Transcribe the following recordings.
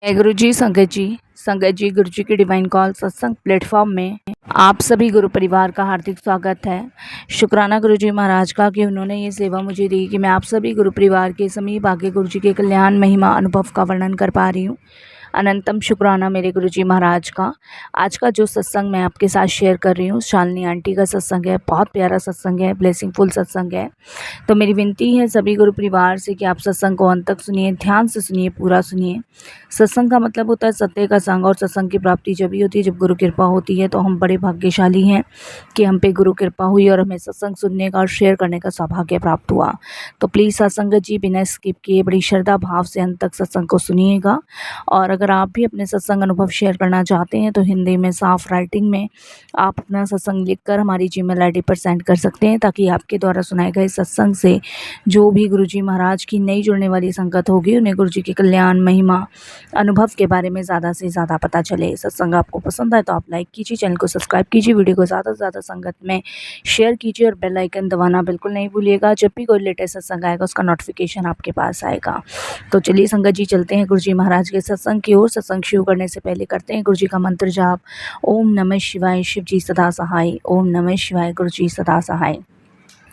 जय गुरु जी। संगत जी गुरु जी के डिवाइन कॉल सत्संग प्लेटफॉर्म में आप सभी गुरु परिवार का हार्दिक स्वागत है। शुक्राना गुरु जी महाराज का कि उन्होंने ये सेवा मुझे दी कि मैं आप सभी गुरु परिवार के समीप आके गुरु जी के कल्याण महिमा अनुभव का वर्णन कर पा रही हूँ। अनंतम शुक्राना मेरे गुरु जी महाराज का। आज का जो सत्संग मैं आपके साथ शेयर कर रही हूँ शालिनी आंटी का सत्संग है। बहुत प्यारा सत्संग है, ब्लेसिंगफुल सत्संग है। तो मेरी विनती है सभी गुरु परिवार से कि आप सत्संग को अंत तक सुनिए, ध्यान से सुनिए, पूरा सुनिए। सत्संग का मतलब होता है सत्य का संग, और सत्संग की प्राप्ति जब भी होती है जब गुरु कृपा होती है। तो हम बड़े भाग्यशाली हैं कि हम पे गुरु कृपा हुई और हमें सत्संग सुनने का और शेयर करने का सौभाग्य प्राप्त हुआ। तो प्लीज़ सत्संग जी बिना स्किप किए बड़ी श्रद्धा भाव से अंत तक सत्संग को सुनिएगा। और अगर आप भी अपने सत्संग अनुभव शेयर करना चाहते हैं तो हिंदी में साफ राइटिंग में आप अपना सत्संग लिखकर हमारी जीमेल आईडी पर सेंड कर सकते हैं, ताकि आपके द्वारा सुनाए गए सत्संग से जो भी गुरुजी महाराज की नई जुड़ने वाली संगत होगी उन्हें गुरुजी के कल्याण महिमा अनुभव के बारे में ज़्यादा से ज़्यादा पता चले। सत्संग आपको पसंद आए तो आप लाइक कीजिए, चैनल को सब्सक्राइब कीजिए, वीडियो को ज़्यादा से ज़्यादा संगत में शेयर कीजिए और बेल आइकन दबाना बिल्कुल नहीं भूलिएगा। जब भी कोई लेटेस्ट सत्संग आएगा उसका नोटिफिकेशन आपके पास आएगा। तो चलिए संगत जी चलते हैं गुरुजी महाराज के सत्संग की ओर। सत्संग शुरू करने से पहले करते हैं गुरुजी का मंत्र जाप। ओम नमः शिवाय, शिव जी सदा सहाय। ओम नमः शिवाय, गुरुजी सदा सहाय।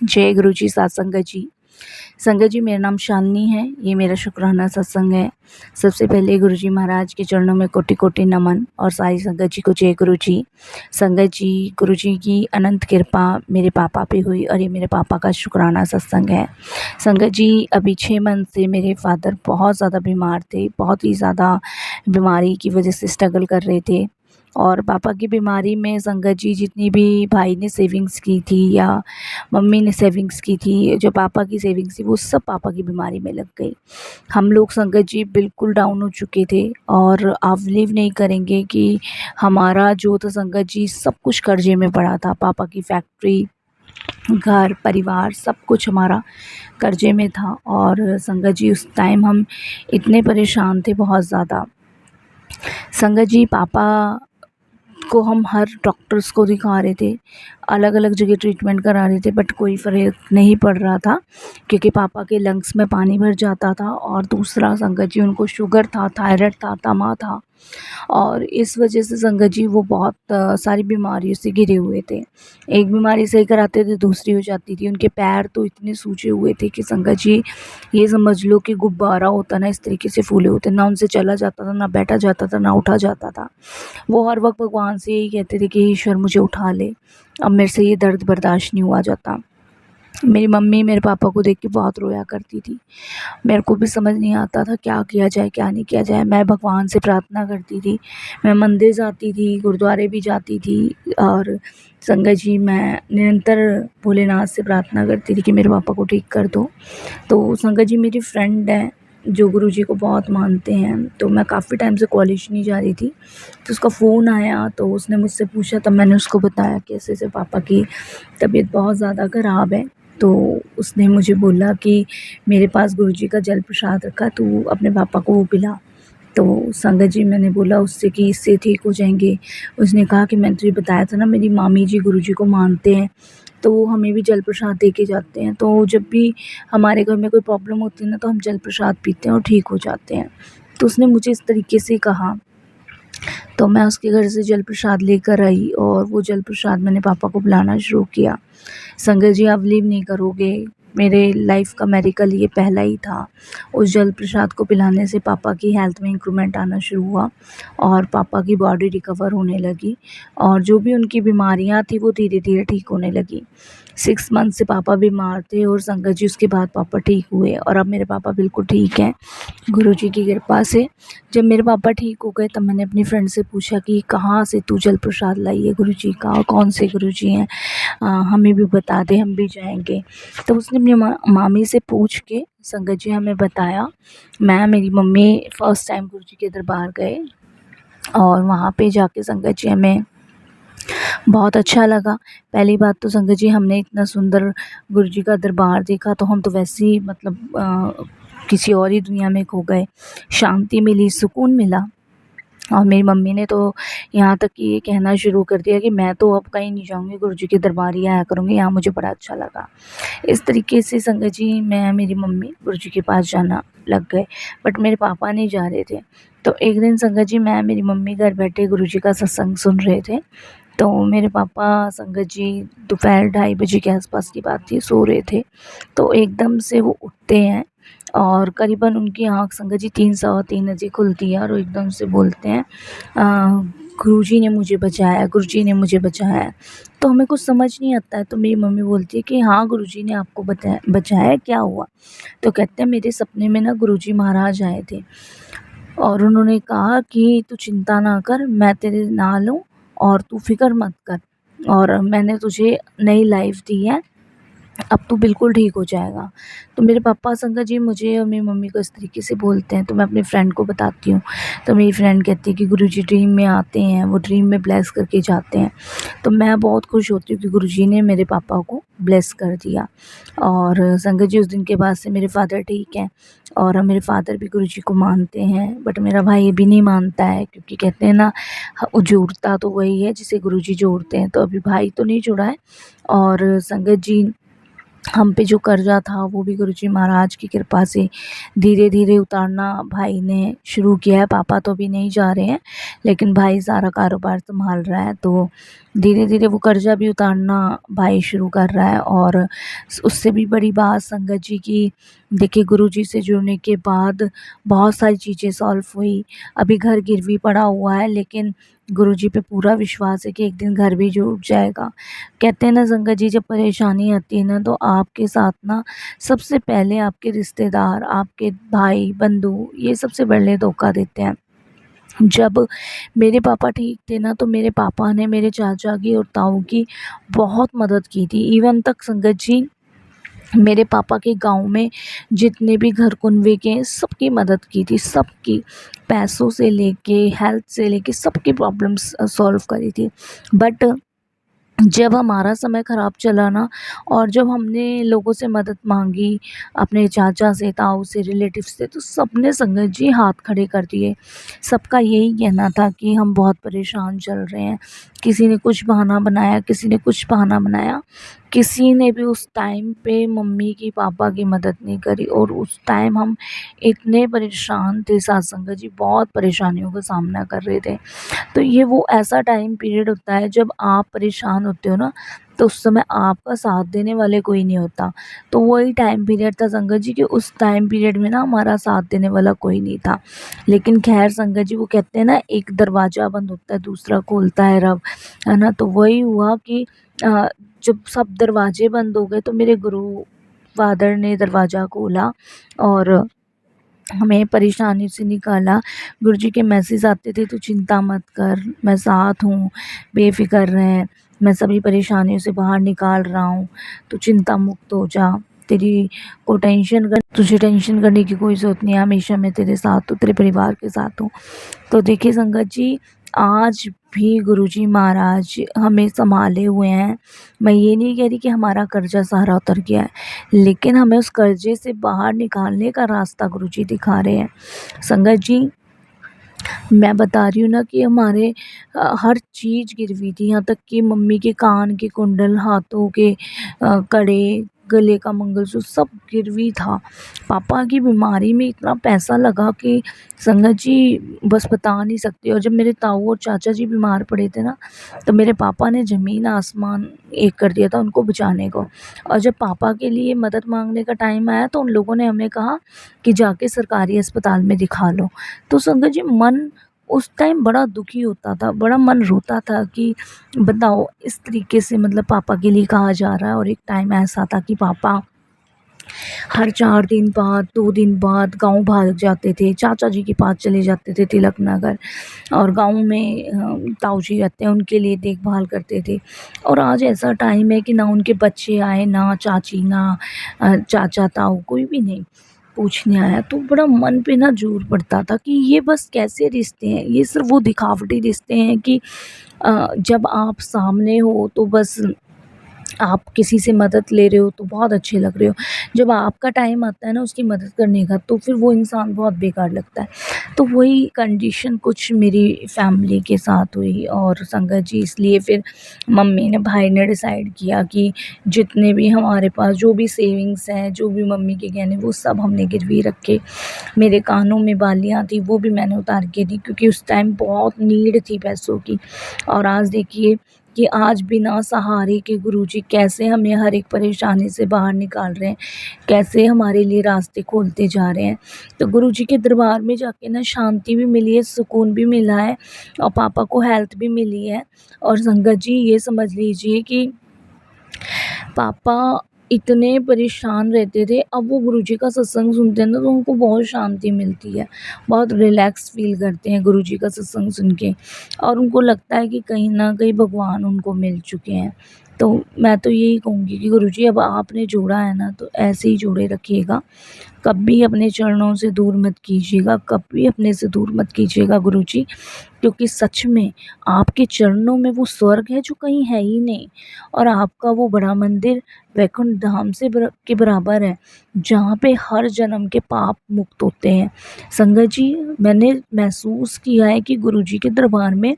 जय गुरुजी। साथ संगत जी। संगत जी मेरा नाम शालिनी है, ये मेरा शुक्राना सत्संग है। सबसे पहले गुरुजी महाराज के चरणों में कोटि कोटि नमन और सारी संगत जी को जय गुरु जी। संगत जी गुरुजी की अनंत कृपा मेरे पापा पे हुई और ये मेरे पापा का शुक्राना सत्संग है। संगत जी अभी 6 मंथ से मेरे फादर बहुत ज़्यादा बीमार थे, बहुत ही ज़्यादा बीमारी की वजह से स्ट्रगल कर रहे थे। और पापा की बीमारी में संगत जी जितनी भी भाई ने सेविंग्स की थी या मम्मी ने सेविंग्स की थी, जो पापा की सेविंग्स थी वो सब पापा की बीमारी में लग गई। हम लोग संगत जी बिल्कुल डाउन हो चुके थे और आप बिलीव नहीं करेंगे कि हमारा जो था संगत जी सब कुछ कर्जे में पड़ा था। पापा की फैक्ट्री, घर, परिवार सब कुछ हमारा कर्जे में था। और संगत जी उस टाइम हम इतने परेशान थे बहुत ज़्यादा। संगत जी पापा को हम हर डॉक्टर्स को दिखा रहे थे, अलग अलग जगह ट्रीटमेंट करा रहे थे, बट कोई फ़र्क नहीं पड़ रहा था क्योंकि पापा के लंग्स में पानी भर जाता था। और दूसरा संगत जी उनको शुगर था, थायराइड था, तमा था, और इस वजह से संगत जी वो बहुत सारी बीमारियों से घिरे हुए थे। एक बीमारी सही कराते थे दूसरी हो जाती थी। उनके पैर तो इतने सूजे हुए थे कि संगत जी ये समझ लो कि गुब्बारा होता ना, इस तरीके से फूले होते, ना उनसे चला जाता था, ना बैठा जाता था, ना उठा जाता था। वो हर वक्त भगवान से यही कहते थे कि ईश्वर मुझे उठा ले, अब मेरे से ये दर्द बर्दाश्त नहीं हुआ जाता। मेरी मम्मी मेरे पापा को देख के बहुत रोया करती थी। मेरे को भी समझ नहीं आता था क्या किया जाए क्या नहीं किया जाए। मैं भगवान से प्रार्थना करती थी, मैं मंदिर जाती थी, गुरुद्वारे भी जाती थी, और संगत जी मैं निरंतर भोलेनाथ से प्रार्थना करती थी कि मेरे पापा को ठीक कर दो। तो संगत जी मेरी फ्रेंड है जो गुरुजी को बहुत मानते हैं, तो मैं काफ़ी टाइम से कॉलेज नहीं जा रही थी, तो उसका फ़ोन आया तो उसने मुझसे पूछा, तब मैंने उसको बताया कि ऐसे पापा की तबीयत बहुत ज़्यादा ख़राब है। तो उसने मुझे बोला कि मेरे पास गुरुजी का जल प्रसाद रखा, तू अपने पापा को वो पिला। तो संगत जी मैंने बोला उससे कि इससे ठीक हो जाएंगे। उसने कहा कि मैंने तुझे बताया था ना मेरी मामी जी गुरुजी को मानते हैं, तो वो हमें भी जल प्रसाद दे के जाते हैं। तो जब भी हमारे घर में कोई प्रॉब्लम होती है ना तो हम जल प्रसाद पीते हैं और ठीक हो जाते हैं। तो उसने मुझे इस तरीके से कहा, तो मैं उसके घर से जल प्रसाद लेकर आई और वो जल प्रसाद मैंने पापा को पिलाना शुरू किया। संगत जी आप बिलीव नहीं करोगे, मेरे लाइफ का मेडिकल ये पहला ही था। उस जल प्रसाद को पिलाने से पापा की हेल्थ में इंक्रूवमेंट आना शुरू हुआ और पापा की बॉडी रिकवर होने लगी, और जो भी उनकी बीमारियां थी वो धीरे धीरे ठीक होने लगी। 6 मंथ से पापा बीमार थे और संगत जी उसके बाद पापा ठीक हुए और अब मेरे पापा बिल्कुल ठीक हैं गुरुजी की कृपा से। जब मेरे पापा ठीक हो गए तब मैंने अपनी फ्रेंड से पूछा कि कहाँ से तू जल प्रसाद लाई है गुरुजी का, और कौन से गुरुजी हैं, हमें भी बता दे, हम भी जाएंगे। तो उसने अपनी मामी से पूछ के संगत जी हमें बताया। मैं मेरी मम्मी फर्स्ट टाइम गुरुजी के दरबार गए और वहाँ पे जाके संगत जी हमें बहुत अच्छा लगा। पहली बात तो संगत जी हमने इतना सुंदर गुरुजी का दरबार देखा तो हम तो वैसे ही किसी और ही दुनिया में खो गए। शांति मिली, सुकून मिला। और मेरी मम्मी ने तो यहाँ तक कि ये कहना शुरू कर दिया कि मैं तो अब कहीं नहीं जाऊँगी, गुरुजी के दरबार ही आया करूँगी, यहाँ मुझे बड़ा अच्छा लगा। इस तरीके से संगत जी मैं मेरी मम्मी गुरुजी के पास जाना लग गए, बट मेरे पापा नहीं जा रहे थे। तो एक दिन संगत जी मैं मेरी मम्मी घर बैठे गुरुजी का सत्संग सुन रहे थे। तो मेरे पापा संगत जी दोपहर 2:30 बजे के आसपास की बात थी, सो रहे थे। तो एकदम से वो उठते हैं और करीबन उनकी आँख संगत जी 3 सवा 3 बजे खुलती है और वो एकदम से बोलते हैं गुरुजी ने मुझे बचाया, गुरुजी ने मुझे बचाया। तो हमें कुछ समझ नहीं आता है, तो मेरी मम्मी बोलती है कि हाँ गुरुजी ने आपको बचाया, क्या हुआ? तो कहते हैं मेरे सपने में ना गुरुजी महाराज आए थे और उन्होंने कहा कि तू चिंता ना कर, मैं तेरे नाल हूँ और तू फ़िक्र मत कर, और मैंने तुझे नई लाइफ़ दी है, अब तू बिल्कुल ठीक हो जाएगा। तो मेरे पापा संगत जी मुझे और मेरी मम्मी को इस तरीके से बोलते हैं, तो मैं अपनी फ्रेंड को बताती हूँ। तो मेरी फ्रेंड कहती है कि गुरुजी ड्रीम में आते हैं, वो ड्रीम में ब्लेस करके जाते हैं। तो मैं बहुत खुश होती हूँ कि गुरुजी ने मेरे पापा को ब्लेस कर दिया। और संगत जी उस दिन के बाद से मेरे फादर ठीक हैं और मेरे फादर भी गुरुजी को मानते हैं, बट मेरा भाई अभी नहीं मानता है, क्योंकि कहते हैं ना जोड़ता तो वही है जिसे गुरुजी जोड़ते हैं। तो अभी भाई तो नहीं जुड़ा है। और संगत जी हम पे जो कर्जा था वो भी गुरुजी महाराज की कृपा से धीरे-धीरे उतारना भाई ने शुरू किया है। पापा तो अभी नहीं जा रहे हैं, लेकिन भाई सारा कारोबार संभाल रहा है। तो धीरे-धीरे वो कर्जा भी उतारना भाई शुरू कर रहा है। और उससे भी बड़ी बात संगत जी की, देखिए गुरुजी से जुड़ने के बाद बहुत सारी चीज़ें सॉल्व हुई। अभी घर गिरवी पड़ा हुआ है, लेकिन गुरुजी पे पूरा विश्वास है कि एक दिन घर भी जुड़ जाएगा। कहते हैं ना संगत जी, जब परेशानी आती है ना तो आपके साथ ना सबसे पहले आपके रिश्तेदार, आपके भाई बंधु, ये सबसे पहले धोखा देते हैं। जब मेरे पापा ठीक थे ना, तो मेरे पापा ने मेरे चाचा की और ताऊ की बहुत मदद की थी। इवन तक संगत जी मेरे पापा के गांव में जितने भी घर कुनबे के हैं, सबकी मदद की थी, सबकी, पैसों से लेके हेल्थ से लेके सबकी प्रॉब्लम्स सॉल्व करी थी। बट जब हमारा समय ख़राब चला ना, और जब हमने लोगों से मदद मांगी, अपने चाचा से, ताऊ से, रिलेटिव से, तो सबने संगत जी हाथ खड़े कर दिए। सबका यही कहना था कि हम बहुत परेशान चल रहे हैं। किसी ने कुछ बहाना बनाया, किसी ने कुछ बहाना बनाया। किसी ने भी उस टाइम पे मम्मी की, पापा की मदद नहीं करी। और उस टाइम हम इतने परेशान थे, साथ संगत जी बहुत परेशानियों का सामना कर रहे थे। तो ये वो ऐसा टाइम पीरियड होता है जब आप परेशान होते हो ना, तो उस समय आपका साथ देने वाले कोई नहीं होता। तो वही टाइम पीरियड था संगत जी कि उस टाइम पीरियड में ना हमारा साथ देने वाला कोई नहीं था। लेकिन खैर संगत जी, वो कहते हैं ना एक दरवाज़ा बंद होता है दूसरा खोलता है रब, है ना? तो वही हुआ कि जब सब दरवाजे बंद हो गए तो मेरे गुरु फादर ने दरवाज़ा खोला और हमें परेशानी से निकाला। गुरुजी के मैसेज आते थे, "तू चिंता मत कर, मैं साथ हूँ, बेफ़िक्र रह, मैं सभी परेशानियों से बाहर निकाल रहा हूँ, तू चिंता मुक्त हो जा, तुझे टेंशन करने की कोई ज़रूरत नहीं है, हमेशा मैं तेरे साथ हूँ, तेरे परिवार के साथ हूँ।" तो देखिए संगत जी, आज भी गुरुजी महाराज हमें सँभाले हुए हैं। मैं ये नहीं कह रही कि हमारा कर्जा सारा उतर गया है, लेकिन हमें उस कर्जे से बाहर निकालने का रास्ता गुरुजी दिखा रहे हैं। संगत जी, मैं बता रही हूँ ना कि हमारे हर चीज़ गिरवी थी, यहाँ तक कि मम्मी के कान के कुंडल, हाथों के कड़े, गले का मंगलसूत्र सब गिरवी था। पापा की बीमारी में इतना पैसा लगा कि संगत जी बस बता नहीं सकती। और जब मेरे ताऊ और चाचा जी बीमार पड़े थे ना, तो मेरे पापा ने ज़मीन आसमान एक कर दिया था उनको बचाने को। और जब पापा के लिए मदद मांगने का टाइम आया तो उन लोगों ने हमें कहा कि जाके सरकारी अस्पताल में दिखा लो। तो संगत जी, मन उस टाइम बड़ा दुखी होता था, बड़ा मन रोता था कि बताओ इस तरीके से मतलब पापा के लिए कहा जा रहा है। और एक टाइम ऐसा था कि पापा हर 4 दिन बाद, 2 दिन बाद गाँव भाग जाते थे, चाचा जी के पास चले जाते थे तिलक नगर, और गाँव में ताऊ जी रहते हैं, उनके लिए देखभाल करते थे। और आज ऐसा टाइम है कि ना उनके बच्चे आए, ना चाची, ना चाचा, ताऊ, कोई भी नहीं पूछने आया। तो बड़ा मन पे ना जोर पड़ता था कि ये बस कैसे रिश्ते हैं, ये सिर्फ वो दिखावटी रिश्ते हैं कि जब आप सामने हो तो बस आप किसी से मदद ले रहे हो तो बहुत अच्छे लग रहे हो, जब आपका टाइम आता है ना उसकी मदद करने का तो फिर वो इंसान बहुत बेकार लगता है। तो वही कंडीशन कुछ मेरी फैमिली के साथ हुई और संगत जी, इसलिए फिर मम्मी ने भाई ने डिसाइड किया कि जितने भी हमारे पास जो भी सेविंग्स हैं, जो भी मम्मी के गहने वो सब हमने गिरवी रखे। मेरे कानों में बालियाँ थी वो भी मैंने उतार के दी क्योंकि उस टाइम बहुत नीड थी पैसों की। और आज देखिए कि आज बिना सहारे के गुरुजी कैसे हमें हर एक परेशानी से बाहर निकाल रहे हैं, कैसे हमारे लिए रास्ते खोलते जा रहे हैं। तो गुरुजी के दरबार में जाके ना शांति भी मिली है, सुकून भी मिला है और पापा को हेल्थ भी मिली है। और संगत जी ये समझ लीजिए कि पापा इतने परेशान रहते थे, अब वो गुरुजी का सत्संग सुनते हैं ना तो उनको बहुत शांति मिलती है, बहुत रिलैक्स फ़ील करते हैं गुरुजी का सत्संग सुन के और उनको लगता है कि कहीं न कहीं भगवान उनको मिल चुके हैं। तो मैं तो यही कहूँगी कि गुरुजी अब आपने जोड़ा है ना तो ऐसे ही जोड़े रखिएगा, कभी अपने चरणों से दूर मत कीजिएगा, कभी अपने से दूर मत कीजिएगा गुरुजी, क्योंकि सच में आपके चरणों में वो स्वर्ग है जो कहीं है ही नहीं और आपका वो बड़ा मंदिर वैकुंठ धाम से के बराबर है, जहाँ पे हर जन्म के पाप मुक्त होते हैं। संगत जी, मैंने महसूस किया है कि गुरुजी के दरबार में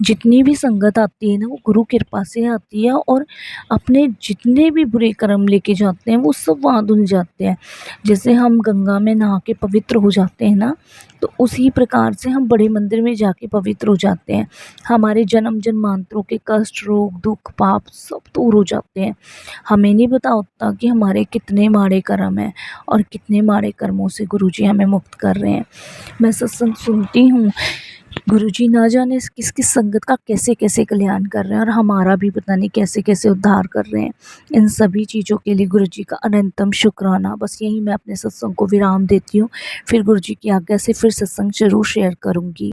जितनी भी संगत आती है ना वो गुरु कृपा से आती है और अपने जितने भी बुरे कर्म लेके जाते हैं वो सब वहाँ धुल जाते हैं। जैसे हम गंगा में नहा के पवित्र हो जाते हैं ना, तो उसी प्रकार से हम बड़े मंदिर में जाके पवित्र हो जाते हैं। हमारे जन्म जन्मांतरों के कष्ट, रोग, दुख, पाप सब दूर हो जाते हैं। हमें नहीं पता होता कि हमारे कितने माड़े कर्म हैं और कितने माड़े कर्मों से गुरुजी हमें मुक्त कर रहे हैं। मैं सत्संग सुनती हूँ, गुरुजी ना जाने किस किस संगत का कैसे कैसे कल्याण कर रहे हैं और हमारा भी पता नहीं कैसे कैसे उद्धार कर रहे हैं। इन सभी चीज़ों के लिए गुरुजी का अनंतम शुक्राना। बस यही मैं अपने सत्संग को विराम देती हूँ, फिर गुरुजी की आज्ञा से फिर सत्संग ज़रूर शेयर करूँगी।